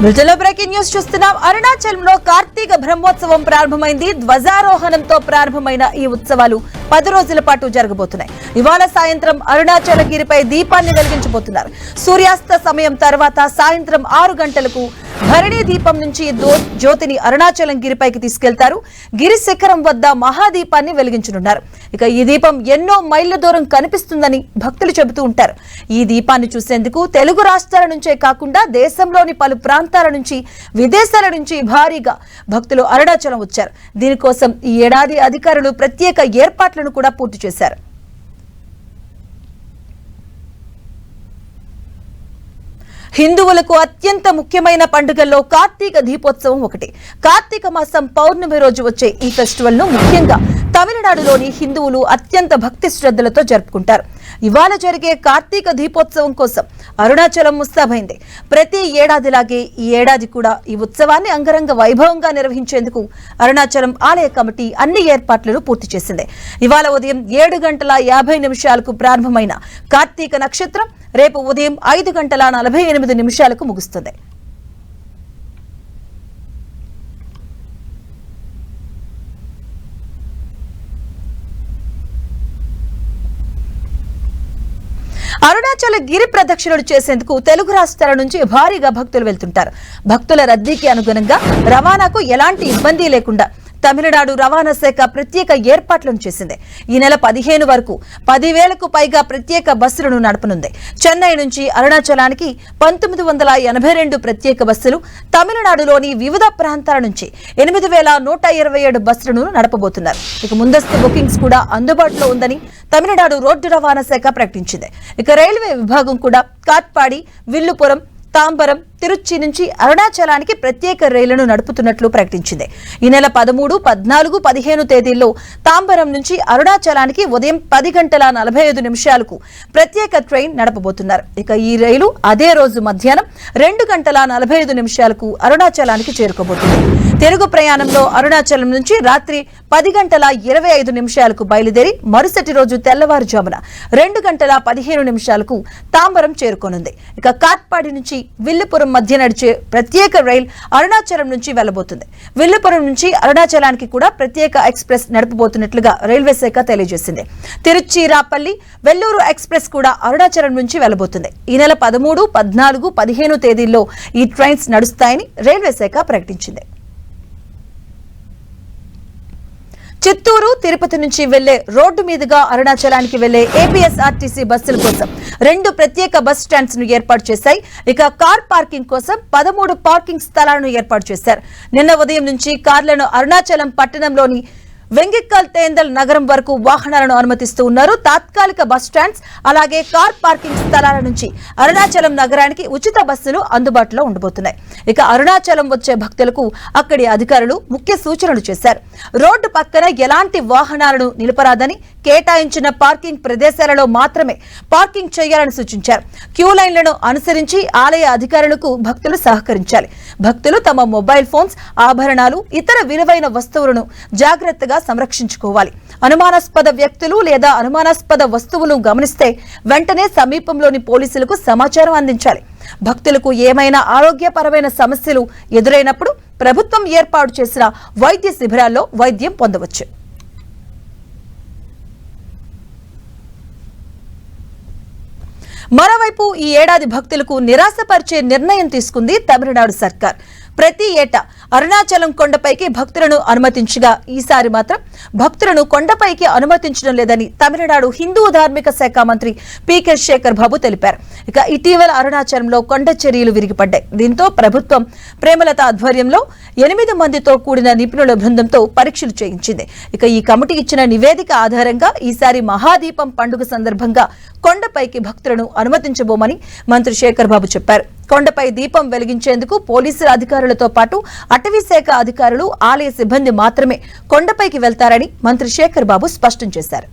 Breaking news చూస్తున్నాం. అరుణాచలంలో కార్తీక బ్రహ్మోత్సవం ప్రారంభమైంది. ధ్వజారోహణంతో ప్రారంభమైన ఈ ఉత్సవాలు 10 రోజుల పాటు జరగబోతున్నాయి. ఇవాళ సాయంత్రం అరుణాచలగిరిపై దీపాన్ని వెలిగించబోతున్నారు. సూర్యాస్త సమయం తర్వాత సాయంత్రం 6 గంటలకు భరణి దీపం నుంచి జ్యోతిని అరుణాచలం గిరిపైకి తీసుకెళ్తారు. గిరి శిఖరం వద్ద మహాదీపాన్ని వెలిగించనున్నారు. ఇక ఈ దీపం ఎన్నో మైళ్ల దూరం కనిపిస్తుందని భక్తులు చెబుతూ ఉంటారు. ఈ దీపాన్ని చూసేందుకు తెలుగు రాష్ట్రాల నుంచే కాకుండా దేశంలోని పలు ప్రాంతాల నుంచి, విదేశాల నుంచి భారీగా భక్తులు అరుణాచలం వచ్చారు. దీనికోసం ఈ ఏడాది అధికారులు ప్రత్యేక ఏర్పాట్లను కూడా పూర్తి చేశారు. హిందువులకు అత్యంత ముఖ్యమైన పండుగల్లో కార్తీక దీపోత్సవం ఒకటి. కార్తీక మాసం పౌర్ణమి రోజు వచ్చే ఈ ఫెస్టివల్ ను ముఖ్యంగా తమిళనాడులోని హిందువులు అత్యంత భక్తి శ్రద్ధలతో జరుపుకుంటారు. ఇవాళ జరిగే కార్తీక దీపోత్సవం కోసం అరుణాచలం ముస్తాబైంది. ప్రతి ఏడాదిలాగే ఈ ఏడాది కూడా ఈ ఉత్సవాన్ని అంగరంగ వైభవంగా నిర్వహించేందుకు అరుణాచలం ఆలయ కమిటీ అన్ని ఏర్పాట్లను పూర్తి చేసింది. ఇవాళ ఉదయం 7:50 ప్రారంభమైన కార్తీక నక్షత్రం రేపు ఉదయం 5:48 ముగుస్తుంది. అరుణాచల గిరి ప్రదక్షిణలు చేసేందుకు తెలుగు రాష్ట్రాల నుంచి భారీగా భక్తులు వెళ్తుంటారు. భక్తుల రద్దీకి అనుగుణంగా రవాణాకు ఎలాంటి ఇబ్బంది లేకుండా తమిళనాడు రవాణా శాఖ ప్రత్యేక ఏర్పాట్లను చేసింది. ఈ నెల 15 వరకు 10,000కు పైగా ప్రత్యేక బస్సులను నడపనుంది. చెన్నై నుంచి అరుణాచలానికి 1982 ప్రత్యేక బస్సులు, తమిళనాడులోని వివిధ ప్రాంతాల నుంచి 8,127 బస్సులను నడపబోతున్నారు. ఇక ముందస్తు బుకింగ్స్ కూడా అందుబాటులో ఉందని తమిళనాడు రోడ్డు రవాణా శాఖ ప్రకటించింది. ఇక రైల్వే విభాగం కూడా కాట్పాడి, విల్లుపురం, తాంబరం, తిరుచి నుంచి అరుణాచలానికి ప్రత్యేక రైళ్లను నడుపుతున్నట్లు ప్రకటించింది. ఈ నెల 13, 14, 15 తేదీల్లో తాంబరం నుంచి అరుణాచలానికి ఉదయం 10:45 ప్రత్యేక ట్రైన్ నడపబోతున్నారు. ఇక ఈ రైలు అదే రోజు మధ్యాహ్నం 2:45 అరుణాచలానికి చేరుకోబోతుంది. తెలుగు ప్రయాణంలో అరుణాచలం నుంచి రాత్రి 10:25 బయలుదేరి మరుసటి రోజు తెల్లవారుజామున 2:15 తాంబరం చేరుకోనుంది. ఇక కాట్పాడి నుంచి విల్లుపురం మధ్య నడిచే ప్రత్యేక రైల్ అరుణాచలం నుంచి వెళ్లబోతుంది. విల్లుపురం నుంచి అరుణాచలానికి కూడా ప్రత్యేక ఎక్స్ప్రెస్ నడపబోతున్నట్లుగా రైల్వే శాఖ తెలియజేసింది. తిరుచిరాపల్లి, వెల్లూరు ఎక్స్ప్రెస్ కూడా అరుణాచలం నుంచి వెళ్లబోతుంది. ఈ నెల 13, 14, 15 తేదీల్లో ఈ ట్రైన్స్ నడుస్తాయని రైల్వే శాఖ ప్రకటించింది. చిత్తూరు, తిరుపతి నుంచి వెళ్లే రోడ్డు మీదుగా అరుణాచలానికి వెళ్లే ఏపీఎస్ఆర్టీసీ బస్సుల కోసం 2 ప్రత్యేక బస్ స్టాండ్స్ ను ఏర్పాటు చేశాయి. ఇక కార్ పార్కింగ్ కోసం 13 పార్కింగ్ స్థలాలను ఏర్పాటు చేశారు. నిన్న ఉదయం నుంచి కార్లను అరుణాచలం పట్టణంలోని వెంగిక్కల్ తేందల్ నగరం వరకు వాహనాలను అనుమతిస్తూ ఉన్నారు. తాత్కాలిక బస్ స్టాండ్స్ అలాగే కార్ పార్కింగ్ స్థలాల నుంచి అరుణాచలం నగరానికి ఉచిత బస్సులు అందుబాటులో ఉండబోతున్నాయి. ఇక అరుణాచలం వచ్చే భక్తులకు అక్కడి అధికారులు ముఖ్య సూచనలు చేశారు. రోడ్డు పక్కన ఎలాంటి వాహనాలను నిలపరాదని, కేటాయించిన పార్కింగ్ ప్రదేశాలలో మాత్రమే పార్కింగ్ చేయాలని సూచించారు. క్యూ లైన్లను అనుసరించి ఆలయ అధికారులకు భక్తులు సహకరించాలి. భక్తులు తమ మొబైల్ ఫోన్స్, ఆభరణాలు, ఇతర విలువైన వస్తువులను జాగ్రత్తగా సంరక్షించుకోవాలి. అనుమానాస్పద వ్యక్తులు లేదా అనుమానాస్పద వస్తువులు గమనిస్తే వెంటనే సమీపంలోని పోలీసులకు సమాచారం అందించాలి. భక్తులకు ఏమైనా ఆరోగ్యపరమైన సమస్యలు ఎదురైనప్పుడు ప్రభుత్వం ఏర్పాటు చేసిన వైద్య శిబిరాల్లో వైద్యం పొందవచ్చు. మరోవైపు ఈ ఏడాది భక్తులకు నిరాశపరిచే నిర్ణయం తీసుకుంది తమిళనాడు సర్కార్. ప్రతి ఏటా అరుణాచలం కొండపైకి భక్తులను అనుమతించగా ఈసారి మాత్రం భక్తులను కొండపైకి అనుమతించడం లేదని తమిళనాడు హిందూ ధార్మిక శాఖ మంత్రి పీకే శేఖర్ బాబు తెలిపారు. ఇక ఇటీవల అరుణాచలంలో కొండ చర్యలు విరిగిపడ్డాయి. దీంతో ప్రభుత్వం ప్రేమలత ఆధ్వర్యంలో 8 మందితో కూడిన నిపుణుల బృందంతో పరీక్షలు చేయించింది. ఇక ఈ కమిటీ ఇచ్చిన నివేదిక ఆధారంగా ఈసారి మహాదీపం పండుగ సందర్భంగా కొండపైకి భక్తులను అనుమతించబోమని మంత్రి శేఖర్ బాబు చెప్పారు. కొండపై దీపం వెలిగించేందుకు పోలీసుల అధికారులతో పాటు అటవీ శాఖ అధికారులు, ఆలయ సిబ్బంది మాత్రమే కొండపైకి వెళ్తారని మంత్రి శేఖర్ బాబు స్పష్టం చేశారు.